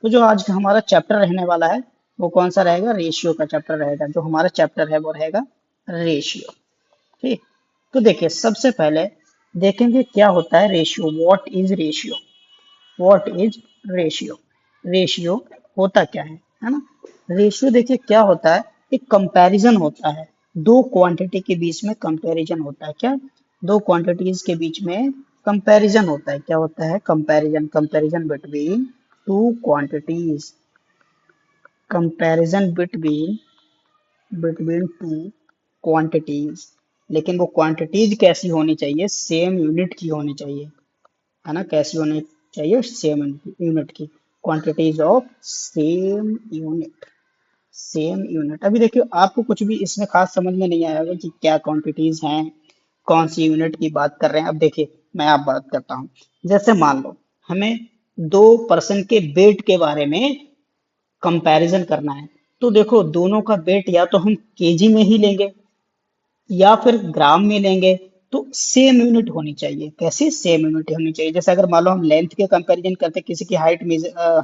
तो जो आज का हमारा चैप्टर रहने वाला है वो कौन सा रहेगा, रेशियो का चैप्टर रहेगा। जो हमारा चैप्टर है वो रहेगा रेशियो। ठीक। तो देखिए सबसे पहले देखेंगे क्या होता है ratio, what is ratio. What is ratio, ratio होता क्या है ना। रेशियो देखिए क्या होता है, एक कंपैरिजन होता है, दो क्वांटिटी के बीच में कंपैरिजन होता है। क्या, दो क्वांटिटीज के बीच में कंपैरिजन होता है। क्या होता है, comparison, comparison between two quantities, comparison between between two quantities. लेकिन वो क्वांटिटीज कैसी होनी चाहिए, सेम यूनिट की होनी चाहिए, है ना। कैसी होनी चाहिए, सेम यूनिट की, quantities of same unit, same unit. अभी देखिए आपको कुछ भी इसमें खास समझ में नहीं आएगा कि क्या क्वांटिटीज हैं, कौन सी यूनिट की बात कर रहे हैं। अब देखिए मैं आप बात करता हूँ, जैसे मान लो हमें दो पर्सन के वेट के बारे में कंपैरिजन करना है। तो देखो दोनों का वेट या तो हम केजी में ही लेंगे या फिर ग्राम में लेंगे, तो सेम यूनिट होनी चाहिए। कैसी, सेम यूनिट होनी चाहिए। जैसे अगर मान लो हम लेंथ के कंपैरिजन करते, किसी की हाइट में,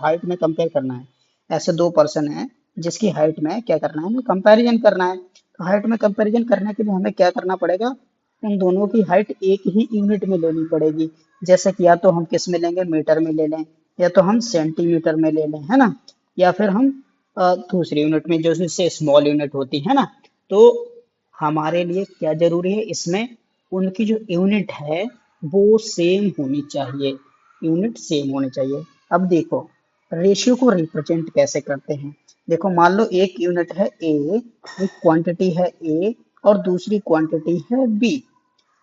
हाइट में कंपेयर करना है, ऐसे दो पर्सन हैं जिसकी हाइट में क्या करना है, हमें कंपैरिजन करना है। तो हाइट में कंपैरिजन करने के लिए हमें क्या करना पड़ेगा, उन दोनों की हाइट एक ही यूनिट में लेनी पड़ेगी। जैसे कि या तो हम किस में लेंगे, मीटर में ले लें, या तो हम सेंटीमीटर में ले लें, है ना, या फिर हम दूसरी यूनिट में जो इससे स्मॉल यूनिट होती है ना। तो हमारे लिए क्या जरूरी है इसमें, उनकी जो यूनिट है वो सेम होनी चाहिए, यूनिट सेम होनी चाहिए। अब देखो रेशियो को रिप्रेजेंट कैसे करते हैं। देखो मान लो एक यूनिट है ए, एक क्वांटिटी है ए और दूसरी क्वांटिटी है बी।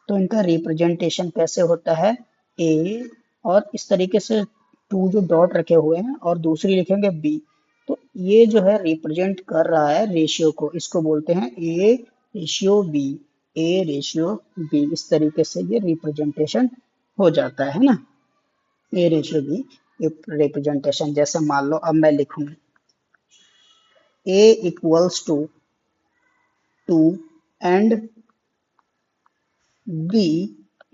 तो इनका रिप्रेजेंटेशन कैसे होता है, ए और इस तरीके से टू जो डॉट रखे हुए हैं और दूसरी लिखेंगे बी। तो ये जो है रिप्रेजेंट कर रहा है रेशियो को, इसको बोलते हैं a ratio b, a ratio b. इस तरीके से ये रिप्रेजेंटेशन हो जाता है ना, ए रेशियो बी रिप्रेजेंटेशन। जैसे मान लो अब मैं लिखूं A equals to two and B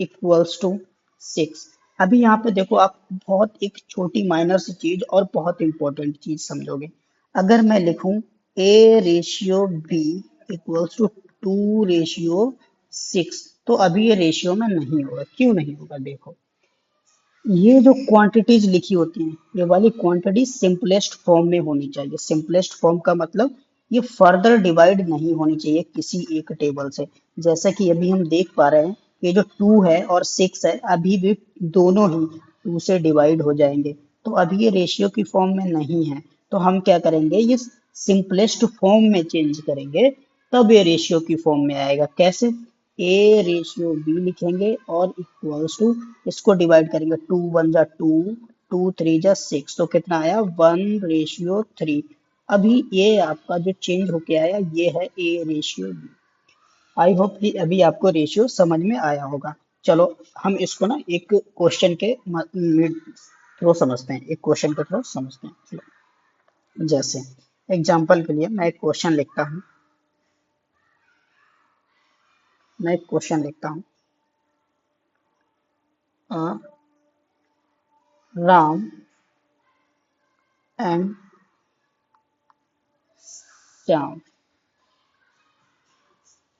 equals to 6। अभी यहाँ पे देखो आप बहुत एक छोटी माइनर सी चीज और बहुत इंपॉर्टेंट चीज समझोगे। अगर मैं लिखूं a ratio b equals to two ratio 6, तो अभी ये रेशियो में नहीं होगा। क्यों नहीं होगा, देखो ये जो क्वांटिटीज लिखी होती हैं ये वाली क्वांटिटी सिंपलेस्ट फॉर्म में होनी चाहिए। सिंपलेस्ट फॉर्म का मतलब ये फर्दर डिवाइड नहीं होनी चाहिए किसी एक टेबल से। जैसा कि अभी हम देख पा रहे हैं ये जो टू है और सिक्स है अभी भी दोनों ही टू से डिवाइड हो जाएंगे, तो अभी ये रेशियो की फॉर्म में नहीं है। तो हम क्या करेंगे, ये सिंपलेस्ट फॉर्म में चेंज करेंगे, तब ये रेशियो की फॉर्म में आएगा। कैसे, ए रेशियो बी लिखेंगे और इक्वल्स टू, इसको डिवाइड करेंगे, टू वन जा टू, टू थ्री जा सिक्स, तो कितना आया, 1:3। अभी ये आपका जो चेंज होके आया ये है a ratio b. I hope कि अभी आपको रेशियो समझ में आया होगा। चलो हम इसको ना एक क्वेश्चन के थ्रू समझते हैं, एक क्वेश्चन के थ्रू समझते हैं। चलो जैसे एग्जाम्पल के लिए मैं एक क्वेश्चन लिखता हूँ, मैं एक क्वेश्चन लिखता हूँ। राम एंड श्याम,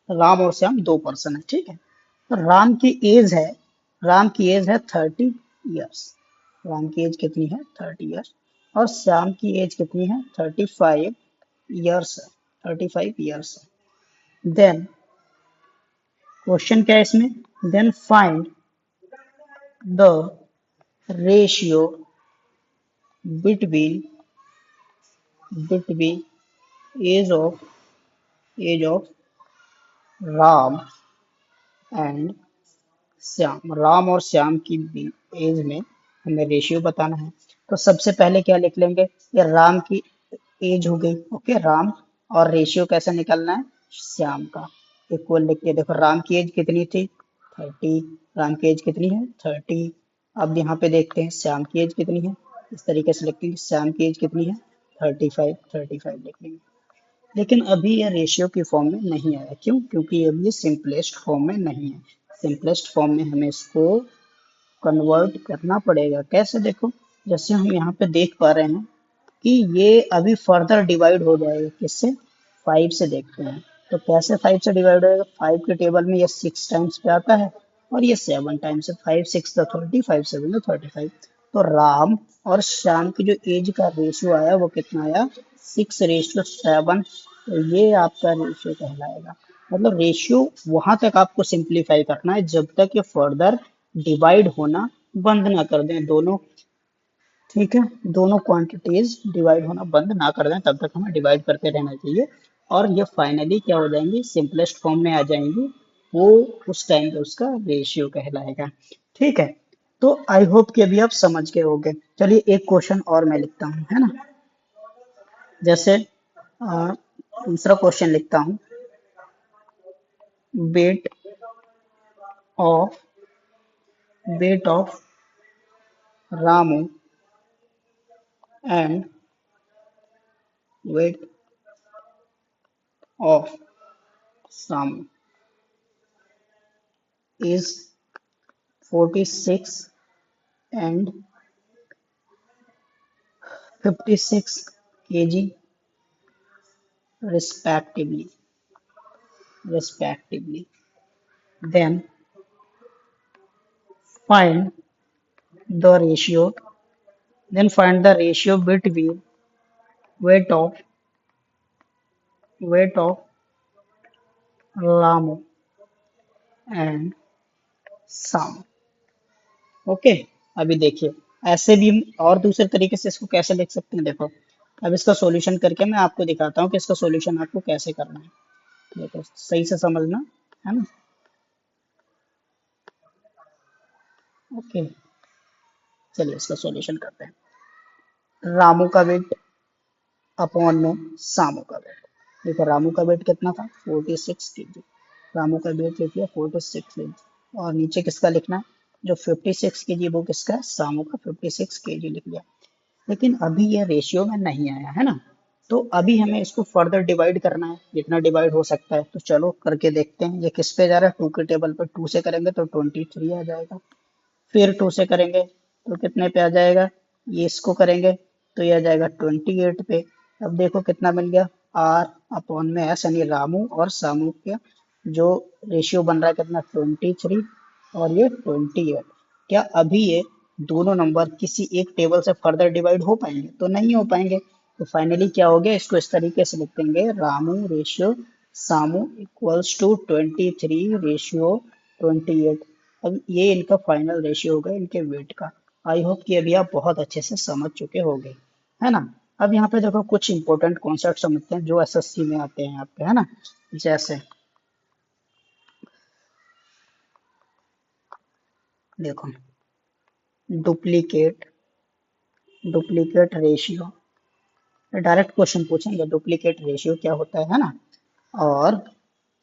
राम और श्याम दो पर्सन है, ठीक है। तो राम की एज है 30 इयर्स। राम की एज कितनी है, 30 इयर्स। और श्याम की एज कितनी है, 35 इयर्स है, 35 इयर्स है। देन क्वेश्चन क्या है इसमें, then find the ratio between between age of Ram and Shyam. Ram और श्याम की एज में हमें रेशियो बताना है। तो सबसे पहले क्या लिख लेंगे, ये राम की एज हो गई, ओके राम, और रेशियो कैसे निकालना है, श्याम का। इक्वल लिख के देखो राम की एज कितनी थी, 30, राम की एज कितनी है, 30। अब यहाँ पे देखते हैं श्याम की एज कितनी है, इस तरीके से लिखेंगे श्याम की एज कितनी है, 35 लिख लेंगे। लेकिन अभी ये रेशियो की फॉर्म में नहीं आया, क्यों, क्योंकि अभी ये सिंपलेस्ट फॉर्म में नहीं है। सिंपलेस्ट फॉर्म में हमें इसको कन्वर्ट करना पड़ेगा। कैसे, देखो जैसे हम यहाँ पे देख पा रहे हैं कि ये अभी फर्दर डिवाइड हो जाएगा किससे, 5 से। देखते हैं तो कैसे 5 से डिवाइड होएगा। 5 के टेबल में ये 6 टाइम्स पे आता है और ये 7 टाइम्स है। 5 6 30, 5 7 35। तो राम और श्याम की जो एज का रेशियो आया वो कितना आया, 6:7। तो ये आपका रेशियो कहलाएगा। मतलब रेशियो वहां तक आपको सिंप्लीफाई करना है जब तक ये फर्दर डिवाइड होना बंद ना कर दें दोनों। ठीक है, दोनों क्वांटिटीज डिवाइड होना बंद ना कर दें तब तक हमें डिवाइड करते रहना चाहिए। और ये फाइनली क्या हो जाएंगी, सिंपलेस्ट फॉर्म में आ जाएंगी। वो उस टाइम पे उसका रेशियो कहलाएगा। ठीक है, तो आई होप कि अभी आप समझ गए होंगे। चलिए एक क्वेश्चन और मैं लिखता हूँ, है ना। जैसे अ, दूसरा क्वेश्चन लिखता हूँ। Weight of weight of Ramu and weight of Samu is 46 and 56 kg respectively. Then find the ratio. Then find the ratio between weight of weight of Lamu and Sam. Okay, अभी देखिए ऐसे भी हम और दूसरे तरीके से इसको कैसे लिख सकते हैं। देखो अब इसका सॉल्यूशन करके मैं आपको दिखाता हूँ कि इसका सॉल्यूशन आपको कैसे करना है। देखो सही से समझना, है ना। ओके, चलिए इसका सॉल्यूशन करते हैं। रामू का वेट अपॉन में सामू का वेट। देखो रामू का वेट कितना था, 46 kg। रामू का वेट लिख लिया 46 kg। और नीचे किसका लिखना है, जो 56 kg वो किसका है, सामू का 56 kg लिख लिया। लेकिन अभी यह रेशियो में नहीं आया है ना, तो अभी हमें इसको फर्दर डिवाइड करना है जितना डिवाइड हो सकता है। तो चलो करके देखते हैं। ये किस पे जा रहा है, 2 के टेबल पे। 2 से करेंगे तो 23 आ जाएगा। फिर 2 से करेंगे तो कितने पे आ जाएगा, ये इसको करेंगे तो ये आ जाएगा 28 पे। अब देखो कितना बन गया, आर अपॉन में एस, यानी रामू और सामू का जो रेशियो बन रहा है कितना, 23 और ये 28। क्या अभी ये दोनों नंबर किसी एक टेबल से फर्दर डिवाइड हो पाएंगे, तो नहीं हो पाएंगे। तो फाइनली क्या हो गया, इसको इस तरीके से लिख देंगे, Ramu ratio Samu equals to 23 ratio 28। अब ये इनका फाइनल रेशियो होगा इनके वेट का। आई होप कि अभी आप बहुत अच्छे से समझ चुके होंगे, है ना। अब यहाँ पे देखो कुछ इंपॉर्टेंट कॉन्सेप्ट समझते हैं जो एसएससी में आते हैं आपके, है ना। जैसे देखो duplicate duplicate ratio, direct question पूछेंगे डुप्लीकेट रेशियो क्या होता है ना। और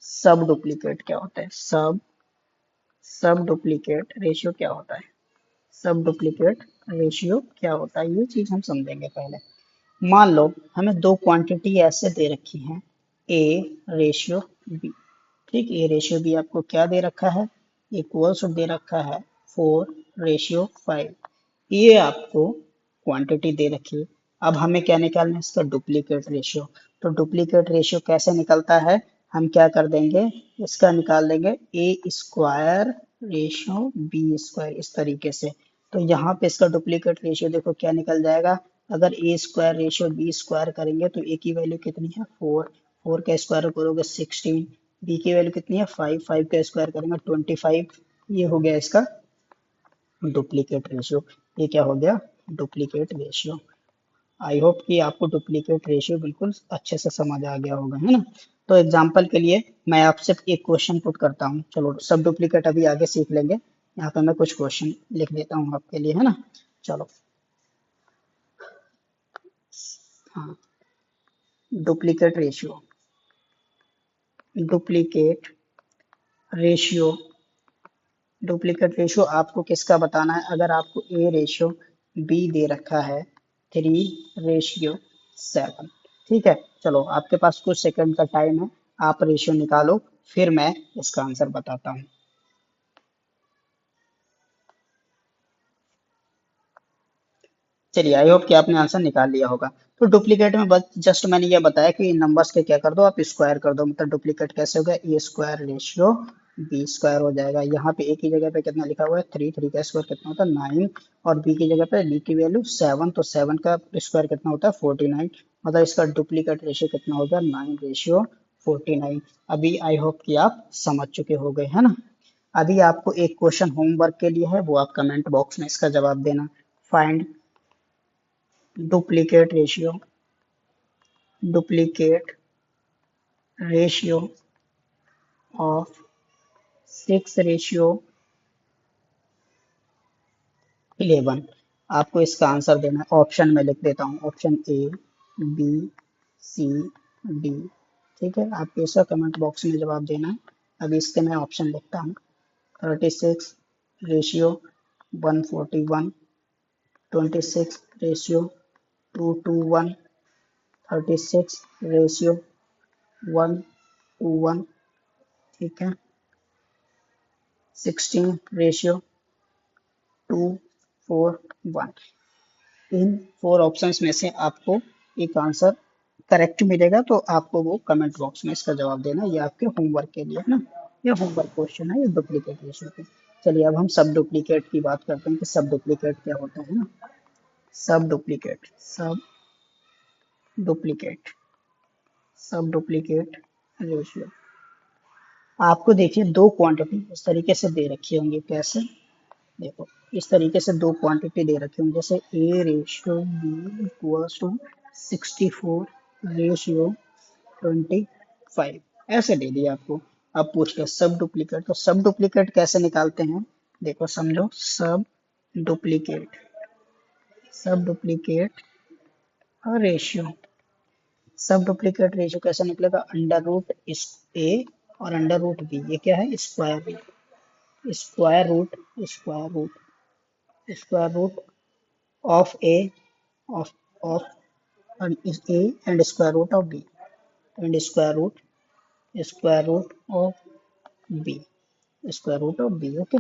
सब डुप्लीकेट क्या होता है, सब डुप्लीकेट रेशियो क्या होता है, सब डुप्लीकेट रेशियो क्या होता है, ये चीज हम समझेंगे पहले। मान लो हमें दो क्वांटिटी ऐसे दे रखी हैं, ए रेशियो बी। ठीक, ए रेशियो बी आपको क्या दे रखा है, इक्वल्स दे रखा है 4:5। ये आपको क्वांटिटी दे रखी है। अब हमें क्या निकालना है, इसका डुप्लीकेट रेशियो। तो डुप्लीकेट रेशियो कैसे निकलता है, हम क्या कर देंगे, इसका निकाल देंगे ए स्क्वायर रेशियो बी स्क्वायर, इस तरीके से। तो यहाँ पे इसका डुप्लीकेट रेशियो देखो क्या निकल जाएगा। अगर ए स्क्वायर रेशियो बी स्क्वायर करेंगे तो ए की वैल्यू कितनी है, 4। 4 का स्क्वायर करोगे 16। बी की वैल्यू कितनी है, 5। 5 का स्क्वायर करेंगे 25। ये हो गया इसका डुप्लीकेट रेशियो। ये क्या हो गया, डुप्लीकेट रेशियो। आई होप कि आपको डुप्लीकेट रेशियो बिल्कुल अच्छे से समझ आ गया होगा, है ना। तो एग्जांपल के लिए मैं आपसे एक क्वेश्चन पुट करता हूँ। चलो सब डुप्लीकेट अभी आगे सीख लेंगे। यहाँ पे मैं कुछ क्वेश्चन लिख देता हूँ आपके लिए, है ना। चलो, हाँ, duplicate ratio. Duplicate ratio duplicate ratio आपको किसका बताना है, अगर आपको ए रेशियो बी दे रखा है 3:7। ठीक है, चलो आपके पास कुछ सेकंड का टाइम है, आप रेशियो निकालो, फिर मैं इसका आंसर बताता हूँ। चलिए, आई होप कि आपने आंसर निकाल लिया होगा। तो डुप्लीकेट में बस जस्ट मैंने ये बताया कि नंबर्स के क्या कर दो, आप स्क्वायर कर दो, मतलब डुप्लीकेट कैसे हो गया, ए स्क्वायर रेशियो बी स्क्वायर हो जाएगा। यहाँ पे ए की जगह पे कितना लिखा हुआ है, थ्री, थ्री का स्क्वायर कितना होता है 9, और बी की जगह पे बी की वैल्यू 7, तो 7 का स्क्वायर कितना होता है 49, मतलब इसका डुप्लीकेट रेशियो कितना होगा 9:49। अभी आई होप कि आप समझ चुके हो गए है ना। अभी आपको एक क्वेश्चन होमवर्क के लिए है, वो आप कमेंट बॉक्स में इसका जवाब देना। Find duplicate ratio of 6:11। आपको इसका आंसर देना है, ऑप्शन में लिख देता हूँ, option A, B, C, D. ठीक है, आपको इसका कमेंट बॉक्स में जवाब देना है। अभी इसके मैं ऑप्शन लिखता हूँ, 36:141, 26:2:1, 36:1:1, ठीक है, 16:2:4:1। इन 4 ऑप्शंस में से आपको एक आंसर करेक्ट मिलेगा, तो आपको वो कमेंट बॉक्स में इसका जवाब देना। ये आपके होमवर्क के लिए है ना, ये होमवर्क क्वेश्चन है, ये डुप्लीकेट रेशियो पे। चलिए अब हम सब डुप्लीकेट की बात करते हैं कि सब डुप्लीकेट क्या होता है ना। सब डुप्लीकेट, डुप्लीकेट सब डुप्लीकेट रेशियो। आपको देखिए दो क्वांटिटी इस तरीके से दे रखी होंगी, कैसे, देखो इस तरीके से दो क्वांटिटी दे रखी होंगी, जैसे a ratio b equals to 64 ratio 25, ऐसे दे दिया आपको। अब पूछ लो सब डुप्लीकेट, तो सब डुप्लीकेट कैसे निकालते हैं, देखो समझो। डुप्लीकेट सब डुप्लीकेट रेशियो सब डुप्लीकेट रेशियो कैसे निकलेगा, अंडर रूट इस ए और अंडर रूट बी, ये क्या है square root, square root square root square root of a, of of a and square root of b, and square root of b, square root of b. Okay,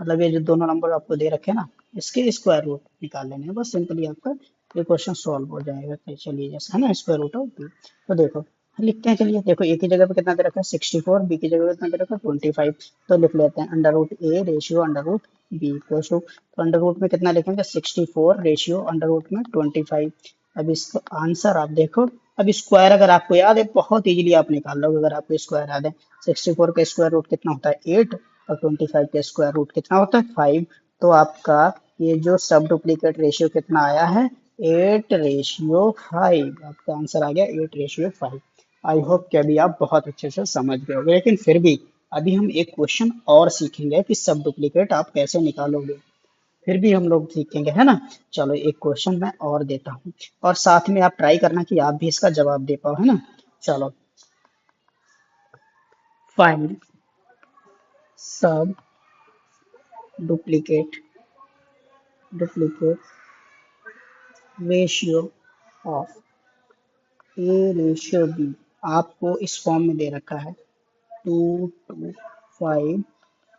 मतलब ये जो दोनों number आपको दे रखे हैं ना, इसके स्क्वायर रूट निकाल लेने हैं, बस सिंपली आपका ये क्वेश्चन सॉल्व हो जाएगा। तो चलिए जैसे है ना स्क्वायर रूट ऑफ बी, तो देखो लिखते हैं। चलिए देखो ए की जगह पे कितना दे रखा है 64, बी की जगह पे कितना दे रखा है 25, तो लिख लेते हैं under root a ratio under root b equals to, तो अंडर रूट में कितना लिखेंगे 64 रेशियो अंडर रूट में 25। अब इसका आंसर आप देखो, अब स्क्वायर अगर आपको याद है बहुत इजीली आप निकाल लोगे, अगर आपको स्क्वायर याद है। 64 का स्क्वायर रूट कितना होता है 8, और 25 का स्क्वायर रूट कितना होता है 5। तो आपका ये जो सब डुप्लीकेट रेशियो कितना आया है 8:5, आपका आंसर आ गया 8:5। आई होप कि अभी आप बहुत अच्छे से समझ गए होंगे, लेकिन फिर भी अभी हम एक क्वेश्चन और सीखेंगे कि सब डुप्लीकेट आप कैसे निकालोगे, फिर भी हम लोग सीखेंगे है ना। चलो एक क्वेश्चन मैं और देता हूँ, और साथ में आप ट्राई करना कि आप भी इसका जवाब दे पाओ, है ना। चलो, find sub duplicate duplicate ratio of a ratio b, आपको इस फॉर्म में दे रखा है 2:5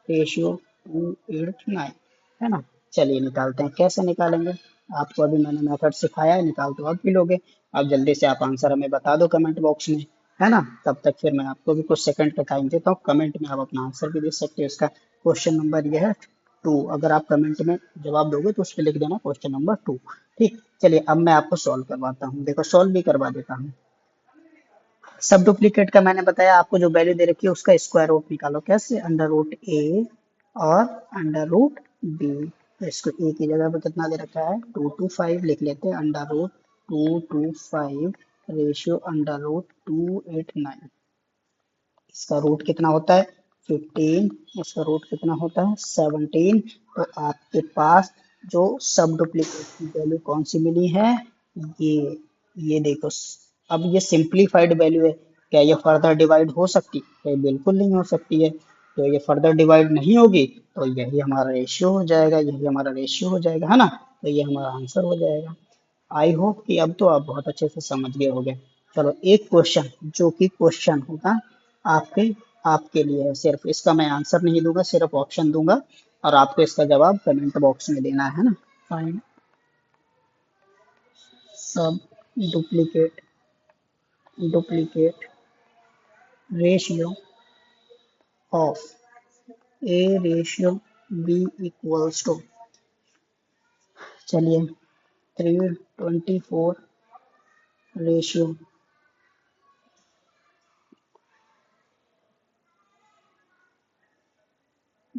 रेशियो 2:8 है ना। चलिए निकालते हैं, कैसे निकालेंगे, आपको अभी मैंने मेथड सिखाया है, निकाल तो आप भी लोगे। अब जल्दी से आप आंसर हमें बता दो कमेंट बॉक्स में, है ना। तब तक फिर मैं आपको भी कुछ सेकंड का टाइम देता हूँ, कमेंट में आप अपना आंसर भी दे सकते हो। इसका क्वेश्चन नंबर ये है 2, अगर आप कमेंट में जवाब दोगे तो उस पर लिख देना क्वेश्चन नंबर 2। ठीक, चलिए अब मैं आपको सॉल्व करवाता हूँ, देखो सॉल्व भी करवा देता हूँ। सब डुप्लीकेट का मैंने बताया, आपको जो वैल्यू दे रखी है उसका स्क्वायर रूट निकालो, कैसे, अंडर रूट ए और अंडर रूट बी। तो इसको ए की जगह पे कितना दे रखा है 2:5 लिख लेते हैं, under root 2:5 ratio under root 2:8। इसका रूट कितना होता है 15, इसका रूट कितना होता है 17। तो आपके पास जो सब डुप्लीकेट की वैल्यू कौन सी मिली है, ये ये देखो। अब ये सिंप्लीफाइड वैल्यू है, क्या ये फर्दर डिवाइड हो सकती है, बिल्कुल नहीं हो सकती है। तो ये फर्दर डिवाइड नहीं होगी, तो यही हमारा रेशियो हो जाएगा, यही हमारा रेशियो हो जाएगा, है ना। तो ये हमारा आंसर हो जाएगा। आई होप कि अब तो आप बहुत अच्छे से समझ गए होंगे। चलो एक क्वेश्चन जो कि क्वेश्चन होगा आपके आपके लिए है, सिर्फ इसका मैं आंसर नहीं दूंगा, सिर्फ ऑप्शन दूंगा, और आपको इसका जवाब कमेंट बॉक्स में देना है ना। Find sub duplicate duplicate ratio of a ratio b equals to, चलिए 324 रेशियो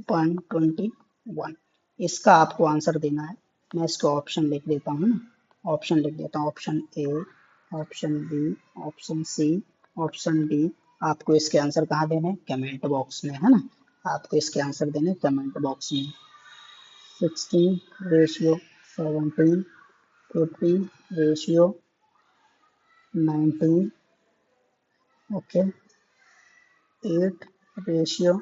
121, इसका आपको आंसर देना है। मैं इसको ऑप्शन लिख देता हूँ ना, ऑप्शन लिख देता हूँ, option A, option B, option C, option D. आपको इसके आंसर कहाँ देने हैं? कमेंट बॉक्स में, है ना। आपको इसके आंसर देने कमेंट बॉक्स में। 16 ratio 17, 50 ratio 19, okay, 8 ratio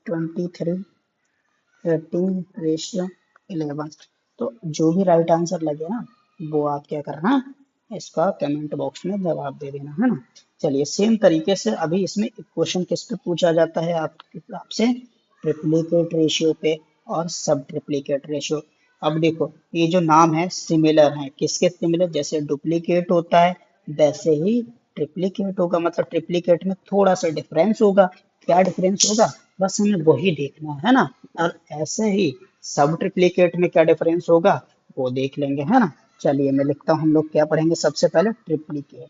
23, 13 ratio 11। तो जो भी राइट आंसर लगे ना, वो आप क्या करना, इसका कमेंट बॉक्स में जवाब दे देना, है ना। चलिए सेम तरीके से अभी इसमें क्वेश्चन किस पे पूछा जाता है आपसे, ट्रिप्लीकेट रेशियो पे और सब ट्रिप्लीकेट रेशियो। अब देखो ये जो नाम है सिमिलर है, किसके सिमिलर? जैसे डुप्लीकेट होता है वैसे ही ट्रिप्लीकेट होगा, मतलब ट्रिप्लीकेट में थोड़ा सा डिफरेंस होगा। क्या डिफरेंस होगा, बस हमें वही देखना है ना। और ऐसे ही सब ट्रिप्लीकेट में क्या डिफरेंस होगा वो देख लेंगे, है ना। चलिए मैं लिखता हूँ, हम लोग क्या पढ़ेंगे सबसे पहले, ट्रिप्लीकेट।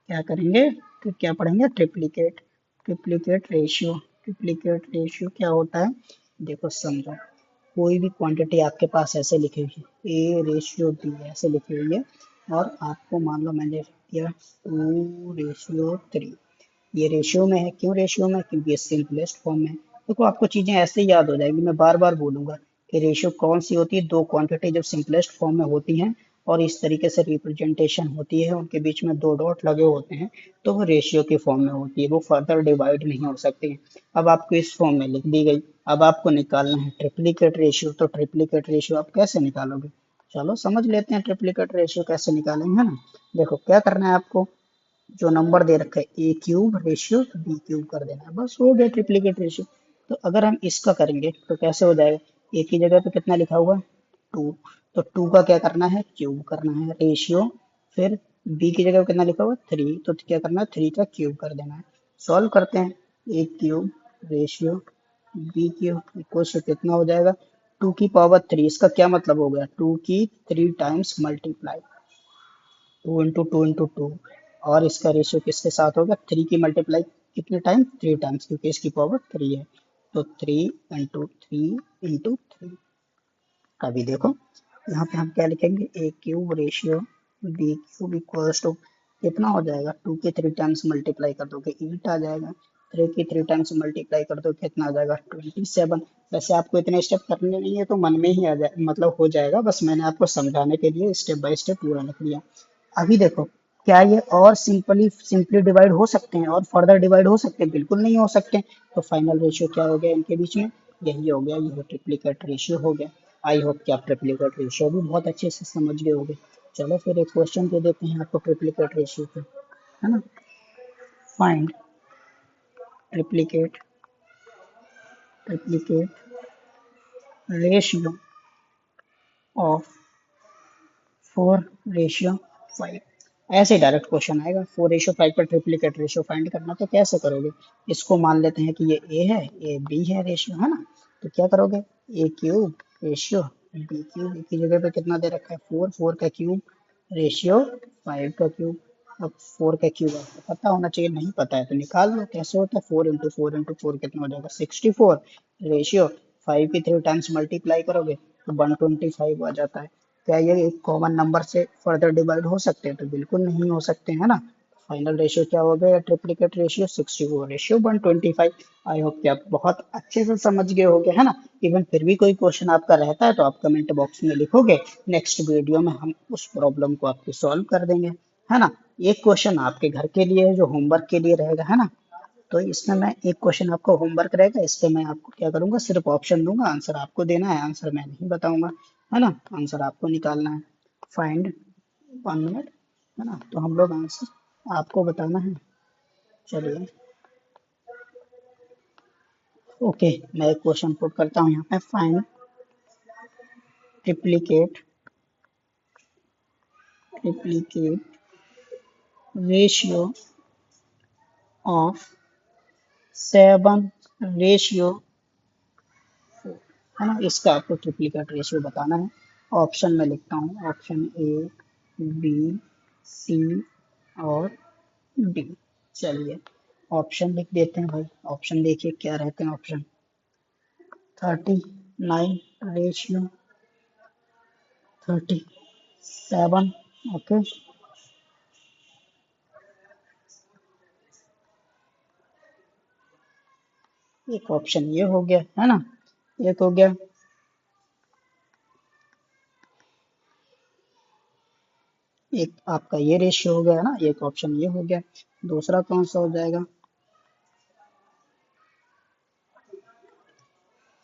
क्या करेंगे, तो क्या पढ़ेंगे, triplicate. Triplicate ratio, triplicate ratio क्या होता है, देखो समझो, कोई भी क्वांटिटी आपके पास ऐसे लिखी हुई है ए रेशियो बी, ऐसे लिखी हुई है, और आपको मान लो मैंने लिख दिया 2:3। ये रेशियो में है, क्यों रेशियो में, क्योंकि ये सिंपलेस्ट फॉर्म में है। देखो आपको चीजें ऐसे ही याद हो जाएगी, मैं बार बार बोलूंगा कि रेशियो कौन सी होती है, दो क्वांटिटी जब सिंपलेस्ट फॉर्म में होती हैं और इस तरीके से रिप्रेजेंटेशन होती है, उनके बीच में दो डॉट लगे होते हैं, तो वो रेशियो की फॉर्म में होती है, वो फर्दर डिवाइड नहीं हो सकती है। अब आपको इस फॉर्म में लिख दी गई, अब आपको निकालना है ट्रिप्लीकेट रेशियो, तो ट्रिप्लीकेट रेशियो आप कैसे निकालोगे, चलो समझ लेते हैं ट्रिप्लीकेट रेशियो कैसे निकालेंगे, है ना। देखो क्या करना है आपको, जो नंबर दे रखा है ए क्यूब रेशियो बी क्यूब कर देना है, बस हो गया ट्रिप्लीकेट रेशियो। तो अगर हम इसका करेंगे तो कैसे हो जाएगा, ए की जगह पे कितना लिखा हुआ है 2, तो 2 का क्या करना है, क्यूब करना है रेशियो, फिर बी की जगह पे कितना लिखा हुआ है 3, तो क्या करना है 3 का क्यूब कर देना है। सॉल्व करते हैं, A cube ratio B cube equal to कितना हो जाएगा, 2 की पावर 3, इसका क्या मतलब हो गया, 2 की 3 टाइम्स मल्टीप्लाई, 2 into 2 into 2, और इसका रेशियो किसके साथ होगा, 3 की मल्टीप्लाई कितने टाइम, 3 टाइम्स, क्योंकि इसकी पावर 3 है, तो 3 into 3 into 3। अभी देखो यहाँ पे हम क्या लिखेंगे, A cube ratio B cube equals to कितना हो जाएगा, 2 के 3 टाइम्स मल्टीप्लाई कर दोगे 8 आ जाएगा, 3 की 3 टाइम्स मल्टीप्लाई कर दो कितना आ जाएगा 27। वैसे आपको इतने स्टेप करने नहीं है तो मन में ही आ जाए, मतलब हो जाएगा, बस मैंने आपको समझाने के लिए स्टेप बाय स्टेप पूरा लिख दिया। अभी देखो क्या ये और सिंपली डिवाइड हो सकते हैं और फर्दर डिवाइड हो सकते हैं, बिल्कुल नहीं हो सकते। तो फाइनल रेशियो क्या हो गया इनके बीच में, यही हो गया, ये ट्रिप्लीकेट रेशियो हो गया। आई होप कि आप ट्रिप्लीकेट रेशियो भी बहुत अच्छे से समझ गए होंगे। चलो फिर एक क्वेश्चन दे देते हैं आपको ट्रिप्लीकेट रेशियो पे, है ना। Find triplicate triplicate ratio of 4:5। ऐसे डायरेक्ट क्वेश्चन आएगा, 4:5 पर ट्रिप्लीकेट रेशियो फाइंड करना, तो कैसे करोगे, इसको मान लेते हैं कि ये ए है, ये बी है रेशियो, है ना। तो क्या करोगे, ए क्यूब रेशियो बी क्यूब, की जगह पे कितना दे रखा है 4, 4 का क्यूब रेशियो 5 का क्यूब। अब 4 का क्यूब आपको पता होना चाहिए, नहीं पता है तो निकाल लो कैसे होता है, 4 into 4 into 4 कितना हो जाएगा 64 रेशियो 5 की 3 टाइम्स मल्टीप्लाई करोगे तो 125 आ जाता है। क्या ये एक कॉमन नंबर से फर्दर डिवाइड हो सकते हैं, तो बिल्कुल नहीं हो सकते, है ना। फाइनल रेशियो क्या हो गया, ट्रिप्लीकेट रेशियो 64 रेशियो 125। आई होप कि आप बहुत अच्छे से समझ गए होंगे, है ना। इवन फिर भी कोई क्वेश्चन आपका रहता है तो आप कमेंट बॉक्स में लिखोगे, नेक्स्ट वीडियो में हम उस प्रॉब्लम को आपकी सॉल्व कर देंगे, है ना। एक क्वेश्चन आपके घर के लिए है जो होमवर्क के लिए रहेगा, है ना। तो इसमें मैं एक क्वेश्चन आपका होमवर्क रहेगा, इस पे मैं आपको क्या करूंगा, सिर्फ ऑप्शन दूंगा, आंसर आपको देना है, आंसर मैं नहीं बताऊंगा, है ना। आंसर आपको निकालना है, फाइंड 1 मिनट, है ना। तो हम लोग आंसर आपको बताना है। चलिए ओके, मैं एक क्वेश्चन पुट करता हूँ यहाँ पे, find triplicate triplicate ratio of 7:4, है ना। इसका आपको ट्रिप्लीकेट रेशियो बताना है। ऑप्शन में लिखता हूँ, ऑप्शन ए, बी, सी और डी। चलिए ऑप्शन लिख देते हैं भाई। ऑप्शन देखिए क्या रहते हैं ऑप्शन। 39 ratio 37, okay. एक ऑप्शन ये हो गया, है ना। एक हो गया, एक आपका ये रेशियो हो गया, है ना। एक ऑप्शन ये हो गया। दूसरा कौन सा हो जाएगा।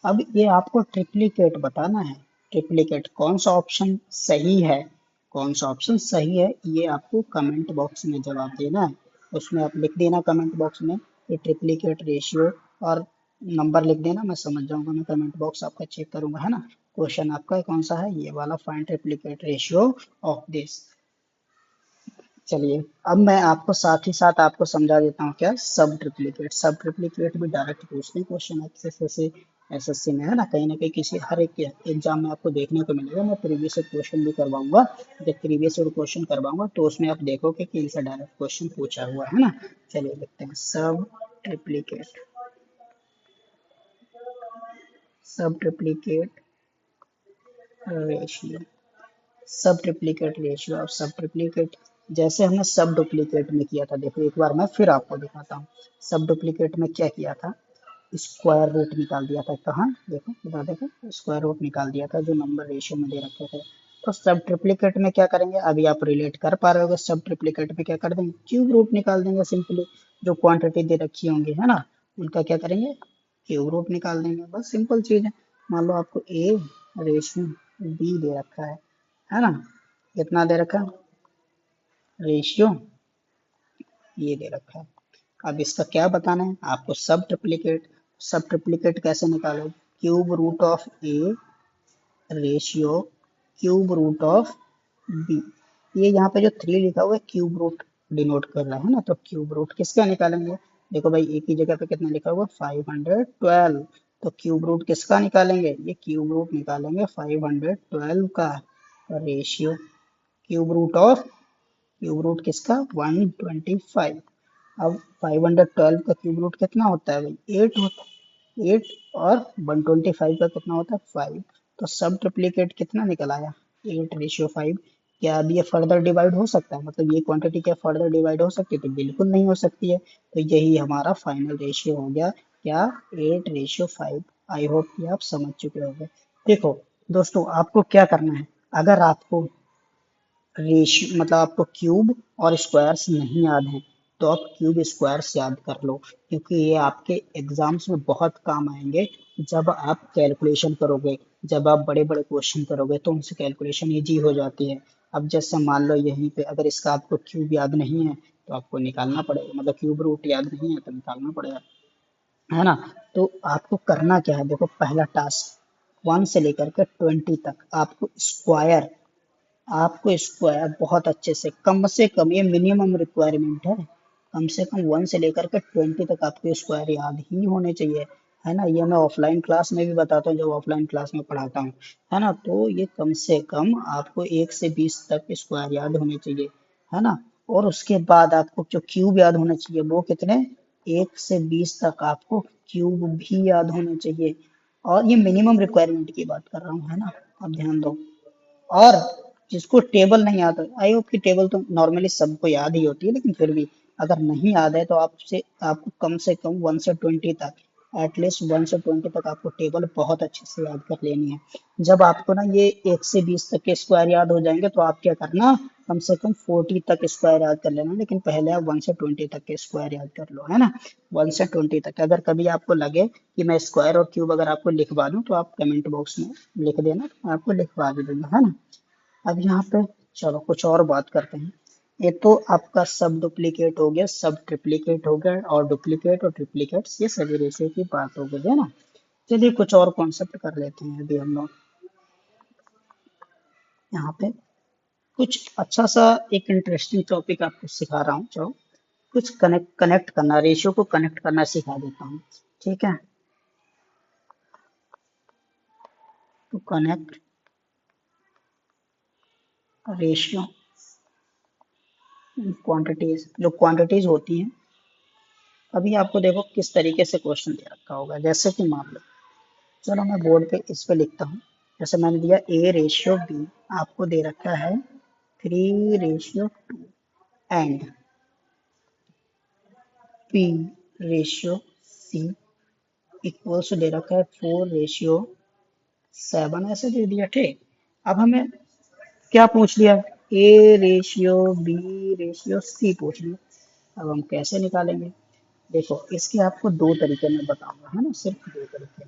अब ये आपको ट्रिप्लीकेट बताना है। ट्रिप्लीकेट कौन सा ऑप्शन सही है, कौन सा ऑप्शन सही है, ये आपको कमेंट बॉक्स में जवाब देना है। उसमें आप लिख देना कमेंट बॉक्स में ये ट्रिप्लीकेट रेशियो, और नंबर लिख देना, मैं समझ जाऊंगा, मैं कमेंट बॉक्स आपका चेक करूंगा, है ना। क्वेश्चन आपका कौन सा है, ये वाला, find triplicate ratio of this. चलिए अब मैं आपको साथ ही साथ आपको समझा देता हूँ क्या सब ट्रिप्लीकेट। सब ट्रिप्लीकेट भी डायरेक्ट पूछते हैं क्वेश्चन ऐसे एसएससी में, है ना। कहीं ना कहीं किसी हर एक एग्जाम में आपको देखने को मिलेगा। मैं प्रीवियस क्वेश्चन भी करवाऊंगा, जब प्रीवियस क्वेश्चन करवाऊंगा तो उसमें आप देखोगे कि इनसे डायरेक्ट क्वेश्चन पूछा हुआ है ना। चलिए देखते हैं सब ट्रिप्लीकेट। सब ट्रिप्लीकेट रेशियो, सब ट्रिप्लीकेट रेशियो। अब सब ट्रिप्लीकेट जैसे हमने सब डुप्लीकेट में किया था, देखो एक बार मैं फिर आपको दिखाता हूँ। सब डुप्लीकेट में क्या किया था, स्क्वायर रूट निकाल दिया था। कहाँ देखो, इधर देखो, स्क्वायर रूट निकाल दिया था जो नंबर रेशियो में दे रखे थे। तो सब ट्रिप्लीकेट में क्या करेंगे, अभी आप रिलेट कर पा रहे होगे। सब ट्रिप्लीकेट में क्या कर देंगे, क्यूब रूट निकाल देंगे सिंपली। जो क्वांटिटी दे रखी होंगी, है ना, उनका क्या करेंगे, क्यूब रूट निकाल देंगे। बस सिंपल चीज है। मान लो आपको ए रेशियो बी दे रखा है ना। कितना दे रखा है रेशियो, ये दे रखा है। अब इसका क्या बताना है आपको, सब ट्रिप्लीकेट। सब ट्रिप्लीकेट कैसे निकालोगे, cube root of a ratio cube root of b. ये यहाँ पे जो 3 लिखा हुआ है क्यूब रूट डिनोट कर रहा है ना, तो क्यूब रूट किसका निकालेंगे। देखो भाई एक ही जगह पे कितना लिखा हुआ 512, तो क्यूब रूट किसका निकालेंगे, ये क्यूब रूट निकालेंगे 512 का रेशियो। क्यूब रूट किसका 125। अब 512 का क्यूब रूट कितना होता है भाई, 8 होता है। 8 और 125 का कितना होता है 5। तो सब ट्रिप्लीकेट कितना निकल आया 8:5। क्या अब ये फर्दर डिवाइड हो सकता है, मतलब ये क्वांटिटी क्या फर्दर डिवाइड हो सकती है, तो बिल्कुल नहीं हो सकती है। तो यही हमारा फाइनल रेशियो हो गया क्या, 8:5। आई होप कि आप समझ चुके होंगे। देखो दोस्तों, आपको क्या करना है, अगर आपको रेशियो मतलब आपको क्यूब और स्क्वायर्स नहीं याद हैं, तो आप क्यूब स्क्वायर्स याद कर लो, क्योंकि ये आपके एग्जाम्स में बहुत काम आएंगे। जब आप कैलकुलेशन करोगे, जब आप बड़े बड़े क्वेश्चन करोगे तो उनसे कैलकुलेशन इजी हो जाती है। अब जैसे मान लो यहीं पे अगर इसका आपको क्यूब याद नहीं है तो आपको निकालना पड़ेगा, मतलब क्यूब रूट याद नहीं है तो निकालना पड़ेगा, है ना। तो आपको करना क्या है, देखो पहला टास्क 1 से लेकर के 20 तक आपको स्क्वायर बहुत अच्छे से कम, ये मिनिमम रिक्वायरमेंट है। कम से कम 1 से लेकर के 20 तक आपको स्क्वायर याद ही होने चाहिए, है ना। ये मैं ऑफलाइन क्लास में भी बताता हूँ, जब ऑफलाइन क्लास में पढ़ाता हूँ, है ना। तो ये कम से कम आपको 1 से 20 तक स्क्वायर याद होने चाहिए, है ना। और उसके बाद आपको जो क्यूब याद होने चाहिए वो कितने, 1 से 20 तक आपको क्यूब भी याद होने चाहिए। और ये मिनिमम रिक्वायरमेंट की बात कर रहा हूँ, है ना। अब ध्यान दो। और जिसको टेबल नहीं आता, आई होप की टेबल तो नॉर्मली सबको याद ही होती है, लेकिन फिर भी अगर नहीं याद है तो आपको कम से कम 1 से 20 तक, एटलीस्ट 1 से 20 तक आपको टेबल बहुत अच्छे से याद कर लेनी है। जब आपको ना ये 1 से 20 तक के स्क्वायर याद हो जाएंगे तो आप क्या करना, कम से कम 40 तक स्क्वायर याद कर लेना, लेकिन पहले आप 1 से 20 तक के स्क्वायर याद कर लो, है ना। 1 से 20 तक अगर कभी आपको लगे कि मैं स्क्वायर और क्यूब अगर आपको लिखवा दूं तो आप कमेंट बॉक्स में लिख देना, मैं आपको लिखवा भी दूंगा, है ना। अब यहाँ पे चलो कुछ और बात करते हैं। ये तो आपका सब डुप्लीकेट हो गया, सब ट्रिप्लीकेट हो गया, और डुप्लीकेट और ट्रिप्लीकेट्स ये सभी रेशियो की बात हो गई, है ना। चलिए कुछ और कॉन्सेप्ट कर लेते हैं अभी हम लोग यहाँ पे। कुछ अच्छा सा एक इंटरेस्टिंग टॉपिक आपको सिखा रहा हूँ। चलो कुछ कनेक्ट कनेक्ट करना, रेशियो को कनेक्ट करना सिखा देता हूँ। ठीक है, तो कनेक्ट रेशियो क्वांटिटीज, जो क्वांटिटीज होती हैं। अभी आपको देखो किस तरीके से क्वेश्चन दे रखा होगा, जैसे कि मान लो, चलो मैं बोर्ड पे इस पे लिखता हूँ। जैसे मैंने दिया ए रेशियो बी, आपको दे रखा है 3:2 and P ratio C equals दे रखा है 4:7, ऐसे दे दिया। ठीक, अब हमें क्या पूछ लिया, a ratio B ratio c पूछ लिया। अब हम कैसे निकालेंगे, देखो इसके आपको दो तरीके मैं बताऊंगा, है ना, सिर्फ दो तरीके।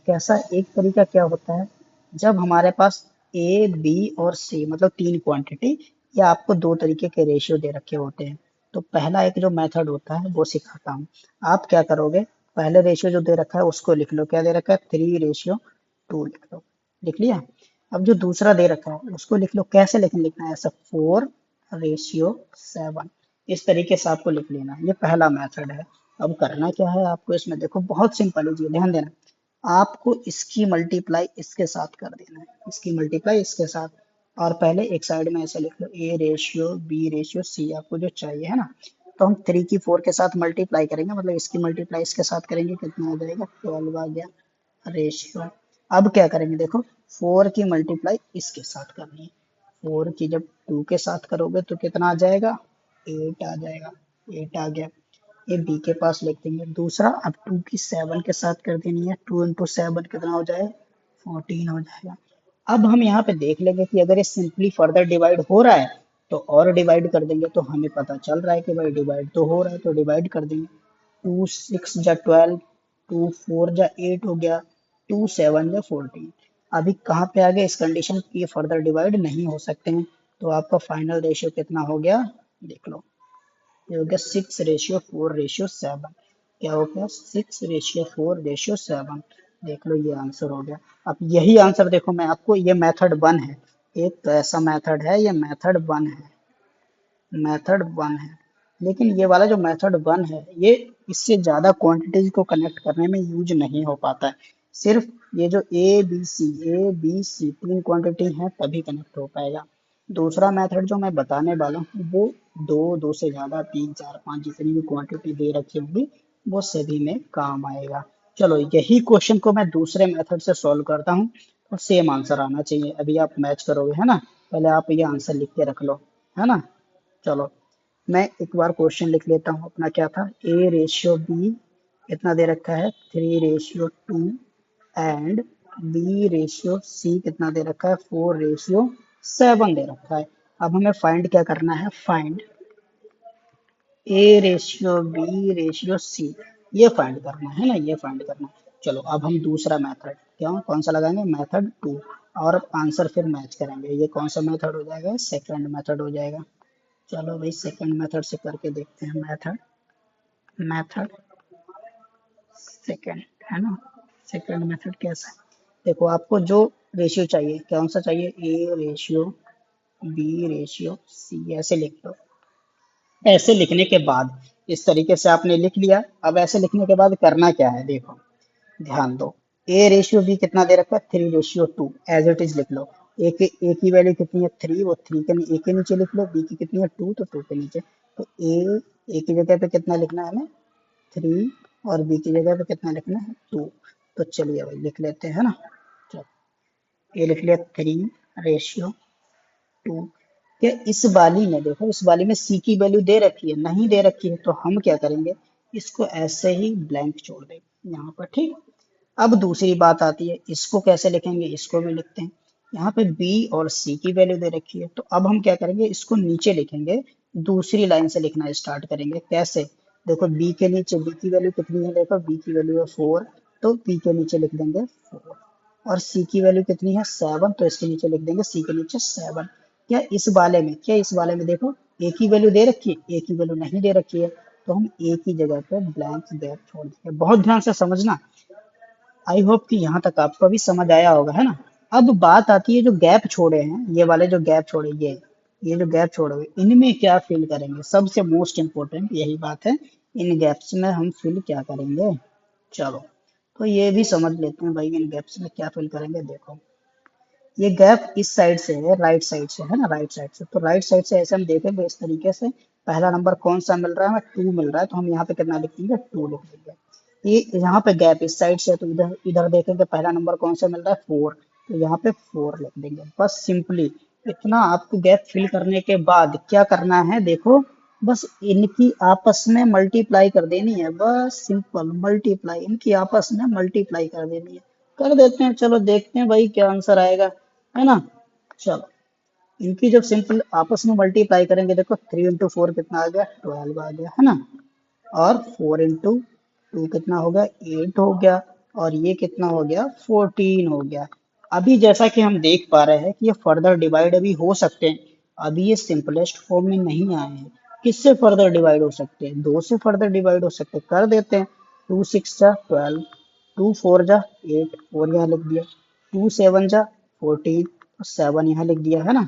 कैसा, एक तरीका क्या होता है, जब हमारे पास ए बी और सी मतलब तीन क्वांटिटी, या आपको दो तरीके के रेशियो दे रखे होते हैं, तो पहला एक जो मेथड होता है वो सिखाता हूँ। आप क्या करोगे, पहले रेशियो जो दे रखा है उसको लिख लो, क्या दे रखा है 3:2 लिख लो, लिख लिया। अब जो दूसरा दे रखा है उसको लिख लो, कैसे लेकिन लिखना है ऐसा 4:7, इस तरीके से आपको लिख लेना है। ये पहला मेथड है। अब करना क्या है आपको इसमें, देखो बहुत सिंपल है जी, ध्यान देना। आपको इसकी मल्टीप्लाई इसके साथ कर देना है, इसकी मल्टीप्लाई इसके साथ, और पहले एक साइड में ऐसे लिख लो A ratio B ratio C, आपको जो चाहिए है ना। तो हम 3 की 4 के साथ मल्टीप्लाई करेंगे, मतलब इसकी मल्टीप्लाई इसके साथ करेंगे, कितना आ जाएगा 12 आ गया रेशियो। अब क्या करेंगे, देखो 4 की मल्टीप्लाई इसके साथ करनी है, 4 की जब 2 के साथ करोगे तो कितना आ जाएगा 8 आ जाएगा, 8 आ गया। ये बी के पास लिख देंगे। दूसरा, अब 2 की 7 के साथ कर देनी है, 2 इंटू 7 कितना हो जाए 14 हो जाएगा। अब हम यहाँ पे देख लेंगे कि अगर ये सिंपली फर्दर डिवाइड हो रहा है तो और डिवाइड कर देंगे, तो हमें पता चल रहा है कि भाई डिवाइड तो हो रहा है, तो डिवाइड कर देंगे। 2 6 जा 12, 2 4 जा 8 हो गया, 2 7 जा 14। अभी कहाँ पे आ गए इस कंडीशन की, ये फर्दर डिवाइड नहीं हो सकते हैं, तो आपका फाइनल रेशियो कितना हो गया, देख लो। ये हो गया 6:4:7। क्या हो गया 6:4:7। देख लो ये आंसर हो गया। अब यही आंसर देखो, मैं आपको, ये मेथड 1 है, एक तो ऐसा मेथड है, ये मेथड 1 है, मेथड 1 है। लेकिन ये वाला जो मेथड 1 है, ये इससे ज्यादा क्वांटिटीज को कनेक्ट करने में यूज नहीं हो पाता है। सिर्फ ये जो ए बी सी तीन क्वांटिटी है तभी कनेक्ट हो पाएगा। दूसरा मेथड जो मैं बताने वाला हूँ वो दो, दो से ज्यादा, तीन चार पांच जितनी भी क्वांटिटी दे रखी होगी वो सभी में काम आएगा। चलो यही क्वेश्चन को मैं दूसरे मेथड से सॉल्व करता हूँ, और सेम आंसर आना चाहिए। अभी आप मैच करोगे, है ना, पहले आप ये आंसर लिख के रख लो, है ना। चलो मैं एक बार क्वेश्चन लिख लेता हूँ अपना, क्या था, ए रेशियो बी कितना दे रखा है 3:2 एंड बी रेशियो सी कितना दे रखा है 4:7 दे रखा है। अब हमें फाइंड क्या करना है, find a ratio B ratio c, ये फाइंड करना है ना, ये फाइंड करना है। चलो अब हम दूसरा मेथड, क्या कौन सा लगाएंगे, मेथड 2, और आंसर फिर मैच करेंगे। ये कौन सा मेथड हो जाएगा, सेकंड मेथड हो जाएगा। चलो भाई सेकंड मेथड से करके देखते हैं। मेथड मेथड सेकंड, है ना, सेकंड मेथड कैसा है, देखो आपको जो रेशियो चाहिए, कौन सा चाहिए, a ratio B ratio c, ऐसे लिख लो। ऐसे लिखने के बाद, इस तरीके से आपने लिख लिया। अब ऐसे लिखने के बाद करना क्या है, देखो ध्यान दो। ए रेशियो बी कितना दे रखा है 3:2, एज इट इज लिख लो। ए की वैल्यू कितनी है 3, वो 3 के ए के नीचे लिख लो। बी की कितनी है 2, तो 2 के नीचे। तो ए की जगह पे कितना लिखना है हमें 3, और बी की जगह पे कितना लिखना है 2। तो चलिए भाई लिख लेते हैं, है ना। चलो ए लिख लिया 3:2। क्या इस वाली में, देखो इस वाली में सी की वैल्यू दे रखी है, नहीं दे रखी है, तो हम क्या करेंगे, इसको ऐसे ही ब्लैंक छोड़ देंगे यहाँ पर। ठीक, अब दूसरी बात आती है, इसको कैसे लिखेंगे, इसको भी लिखते हैं। यहाँ पे बी और सी की वैल्यू दे रखी है, तो अब हम क्या करेंगे, इसको नीचे लिखेंगे, दूसरी लाइन से लिखना स्टार्ट करेंगे। कैसे, देखो बी के नीचे, बी की वैल्यू कितनी है, देखो बी की वैल्यू है 4, तो बी के नीचे लिख देंगे 4। और सी की वैल्यू कितनी है 7, तो इसके नीचे लिख देंगे सी के नीचे 7। क्या इस वाले में, क्या इस वाले में देखो ए की वैल्यू दे रखी है, ए की वैल्यू नहीं दे रखी है, तो हम ए की जगह पे ब्लैंक गैप छोड़ देंगे। बहुत ध्यान से समझना। आई होप कि यहाँ तक आपको भी समझ आया होगा, है ना। अब बात आती है जो गैप छोड़े हैं, ये वाले जो गैप छोड़े, ये ये जो गैप छोड़ोगे इनमें क्या फिल करेंगे, सबसे मोस्ट इम्पोर्टेंट यही बात है, इन गैप्स में हम फिल क्या करेंगे। चलो तो ये भी समझ लेते हैं भाई, इन गैप्स में क्या फिल करेंगे। देखो ये गैप इस साइड से है, राइट साइड से है ना, राइट साइड से, तो राइट साइड से ऐसे हम देखेंगे इस तरीके से, पहला नंबर कौन सा मिल रहा है, हमें 2 मिल रहा है, तो हम यहाँ पे कितना लिख देंगे, 2 लिख देंगे। ये यहाँ पे गैप इस साइड से है, तो इधर इधर देखेंगे पहला नंबर कौन सा मिल रहा है, 4, तो यहाँ पे 4 लिख देंगे। बस सिंपली इतना आपको गैप फिल करने के बाद क्या करना है, देखो बस इनकी आपस में मल्टीप्लाई कर देनी है, बस सिंपल मल्टीप्लाई, इनकी आपस में मल्टीप्लाई कर देनी है। कर देते हैं, चलो देखते हैं भाई क्या आंसर आएगा, है ना। चलो इनकी जब सिंपल आपस में मल्टीप्लाई करेंगे, देखो 3 into 4 कितना आ गया, 12 आ गया, है ना। और 4 into 2 कितना हो गया, 8 हो गया। और ये कितना हो गया, 14 हो गया। अभी जैसा कि हम देख पा रहे हैं कि ये फर्दर डिवाइड अभी हो सकते हैं, अभी ये सिंपलेस्ट फॉर्म में नहीं आए हैं। किससे फर्दर डिवाइड हो सकते हैं, 2 से फर्दर डिवाइड हो सकते हैं, कर देते हैं। 2 6 जा 12, 2 4 जा 8, 4 यहाँ लिख दिया, 2 7 जा 14, 7 यहाँ लिख दिया, है ना।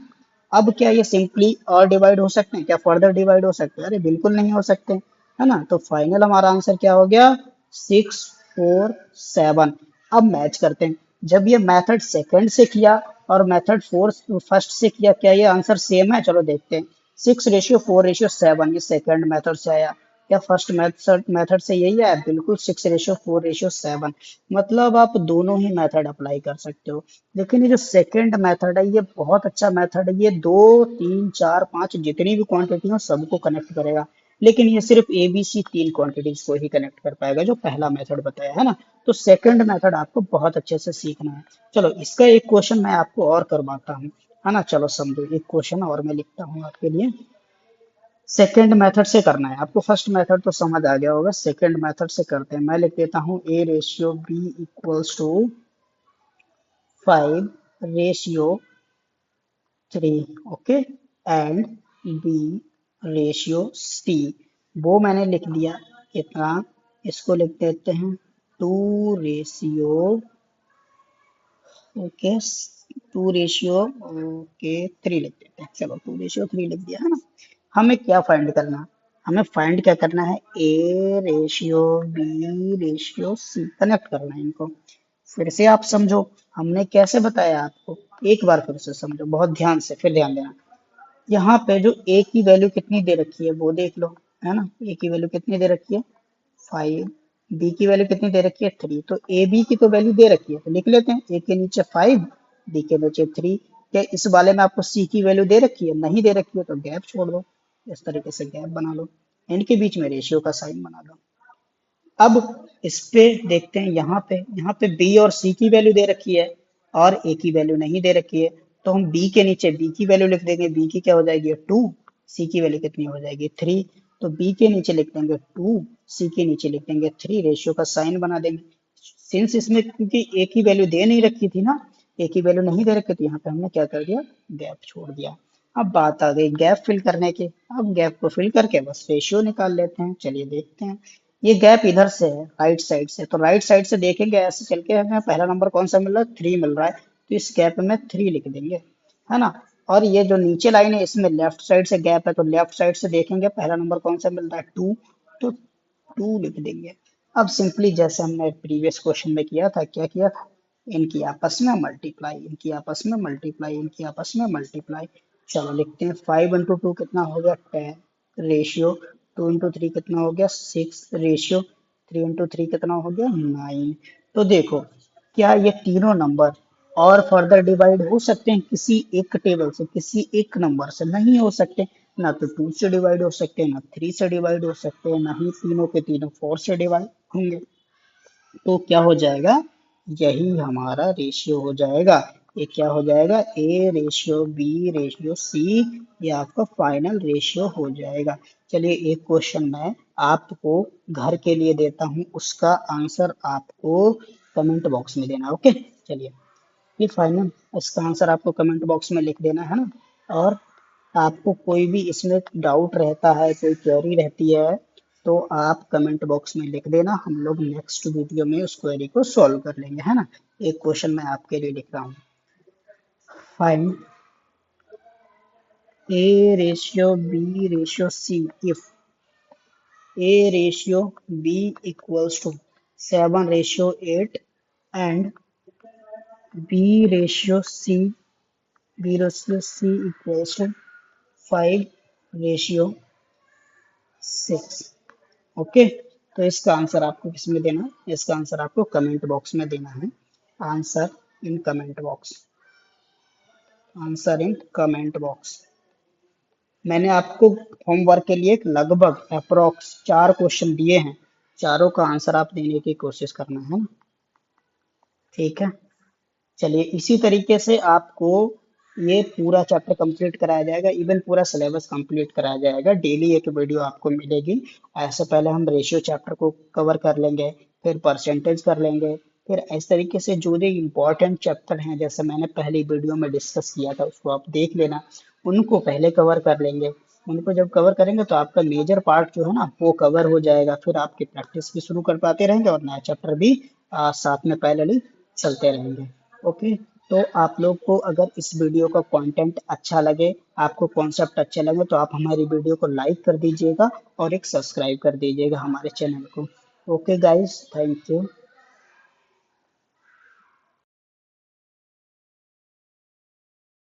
अब क्या ये सिंपली और डिवाइड हो सकते हैं क्या, फर्दर डिवाइड हो सकते हैं, अरे बिल्कुल नहीं हो सकते, है ना। तो फाइनल हमारा आंसर क्या हो गया, 6 4 7। अब मैच करते हैं, जब ये मेथड सेकंड से किया और मेथड फोर्थ फर्स्ट से किया, क्या ये आंसर सेम है, चलो देखते हैं। 6:4:7 ये सेकंड मेथड से आया, क्या फर्स्ट मेथड मेथड से यही आया, बिल्कुल 6:4:7। मतलब आप दोनों ही मेथड अप्लाई कर सकते हो। लेकिन ये जो सेकंड मेथड है ये बहुत अच्छा मेथड है, ये 2 3 4 5 जितनी भी क्वांटिटी हो सबको कनेक्ट करेगा। लेकिन ये सिर्फ ए बी सी 3 क्वांटिटीज को ही कनेक्ट कर पाएगा, जो पहला मेथड बताया है ना। तो सेकंड मेथड आपको बहुत अच्छे से सीखना है। चलो इसका एक क्वेश्चन मैं आपको और करवाता हूँ, है ना। चलो समझो एक क्वेश्चन और मैं लिखता हूँ आपके लिए। सेकंड मेथड से करना है आपको, फर्स्ट मेथड तो समझ आ गया होगा, सेकंड मेथड से करते हैं। मैं लिख देता हूँ A/B=5 ratio 3, okay, and B/C, वो मैंने लिख दिया कितना, इसको लिख देते हैं 2 ओके 2:3 लिख देते हैं, चलो 2:3 लिख दिया, है ना। हमें क्या फाइंड करना है, हमें फाइंड क्या करना है, A/B/C कनेक्ट करना है इनको। फिर से आप समझो, हमने कैसे बताया आपको, एक बार फिर से समझो बहुत ध्यान से, फिर ध्यान देना। यहाँ पे जो ए की वैल्यू कितनी दे रखी है वो देख लो, है ना। ए की वैल्यू कितनी दे रखी है, 5। बी की वैल्यू कितनी दे रखी है, 3। तो ए बी की तो वैल्यू दे रखी है, तो लिख लेते हैं, ए के नीचे 5, बी के नीचे 3। क्या इस वाले में आपको सी की वैल्यू दे रखी है, नहीं दे रखी है, तो गैप छोड़ दो, इस तरीके से गैप बना लो, इनके बीच में रेशियो का साइन बना दो। अब इस पे देखते हैं, यहाँ पे बी और सी की वैल्यू दे रखी है और ए की वैल्यू नहीं दे रखी है, तो हम बी के नीचे बी की वैल्यू लिख देंगे, बी की क्या हो जाएगी 2, सी की वैल्यू कितनी हो जाएगी 3। तो बी के नीचे लिख देंगे 2, सी के नीचे लिख देंगे 3, रेशियो का साइन बना देंगे। सिंस इसमें क्योंकि ए की वैल्यू दे नहीं रखी थी ना, ए की वैल्यू नहीं दे रखी थी, यहाँ पे हमने क्या कर दिया, गैप छोड़ दिया। अब बात आ गई गैप फिल करने की, अब गैप को फिल करके बस रेशियो निकाल लेते हैं, चलिए देखते हैं। ये गैप इधर से है, राइट साइड से, तो राइट साइड से देखेंगे ऐसे चल के, हमें पहला नंबर कौन सा मिल रहा है, 3 मिल रहा है, तो इस गैप में 3 लिख देंगे, है ना। और ये जो नीचे लाइन है इसमें लेफ्ट साइड से गैप है, तो लेफ्ट साइड से देखेंगे पहला नंबर कौन सा मिल रहा है, 2, तो 2 लिख देंगे। अब सिंपली जैसे हमने प्रीवियस क्वेश्चन में किया था, क्या किया था, इनकी आपस में मल्टीप्लाई, इनकी आपस में मल्टीप्लाई, इनकी आपस में मल्टीप्लाई। चलो लिखते हैं, 5 into 2 कितना हो गया, 10, रेशियो 2 into 3 कितना हो गया, 6, रेशियो 3 into 3 कितना हो गया, 9। तो देखो क्या ये तीनों नंबर और फर्दर डिवाइड हो सकते हैं किसी एक टेबल से, किसी एक नंबर से, नहीं हो सकते। ना तो 2 से डिवाइड हो सकते हैं, ना 3 से डिवाइड हो सकते हैं, ना ही तीनों के तीनों 4 से डिवाइड होंगे। तो क्या हो जाएगा, यही हमारा रेशियो हो जाएगा। ये क्या हो जाएगा, A/B/C, ये आपका फाइनल रेशियो हो जाएगा। चलिए एक क्वेश्चन मैं आपको घर के लिए देता हूँ, उसका आंसर आपको कमेंट बॉक्स में देना, ओके। चलिए ये फाइनल, इसका आंसर आपको कमेंट बॉक्स में लिख देना, है ना। और आपको कोई भी इसमें डाउट रहता है, कोई क्वेरी रहती है, तो आप कमेंट बॉक्स में लिख देना, हम लोग नेक्स्ट वीडियो में उस क्वेरी को सॉल्व कर लेंगे, है ना। एक क्वेश्चन मैं आपके लिए लिख रहा हूँ, find A ratio B ratio C if A ratio B equals to 7 ratio 8 and B ratio C equals to 5 ratio 6। Okay, तो इसका आंसर आपको किसमें देना है? इसका आंसर आपको कमेंट बॉक्स में देना है। Answer in comment box. Answer in comment box. मैंने आपको होमवर्क के लिए एक लगभग अप्रोक्स 4 क्वेश्चन दिए हैं, चारों का आंसर आप देने की कोशिश करना है ना। ठीक है, चलिए इसी तरीके से आपको ये पूरा चैप्टर कंप्लीट कराया जाएगा, इवन पूरा सिलेबस कंप्लीट कराया जाएगा। डेली एक वीडियो आपको मिलेगी। ऐसे पहले हम रेशियो चैप्टर को कवर कर लेंगे, फिर परसेंटेज कर लेंगे, फिर इस तरीके से जो जो इम्पोर्टेंट चैप्टर हैं, जैसे मैंने पहली वीडियो में डिस्कस किया था उसको आप देख लेना, उनको पहले कवर कर लेंगे। उनको जब कवर करेंगे तो आपका मेजर पार्ट जो है ना वो कवर हो जाएगा, फिर आपकी प्रैक्टिस भी शुरू कर पाते रहेंगे और नया चैप्टर भी साथ में पैरेलली चलते रहेंगे। ओके, तो आप लोग को अगर इस वीडियो का कंटेंट अच्छा लगे, आपको कॉन्सेप्ट अच्छा लगे, तो आप हमारी वीडियो को लाइक कर दीजिएगा और एक सब्सक्राइब कर दीजिएगा हमारे चैनल को। Okay guys, thank you.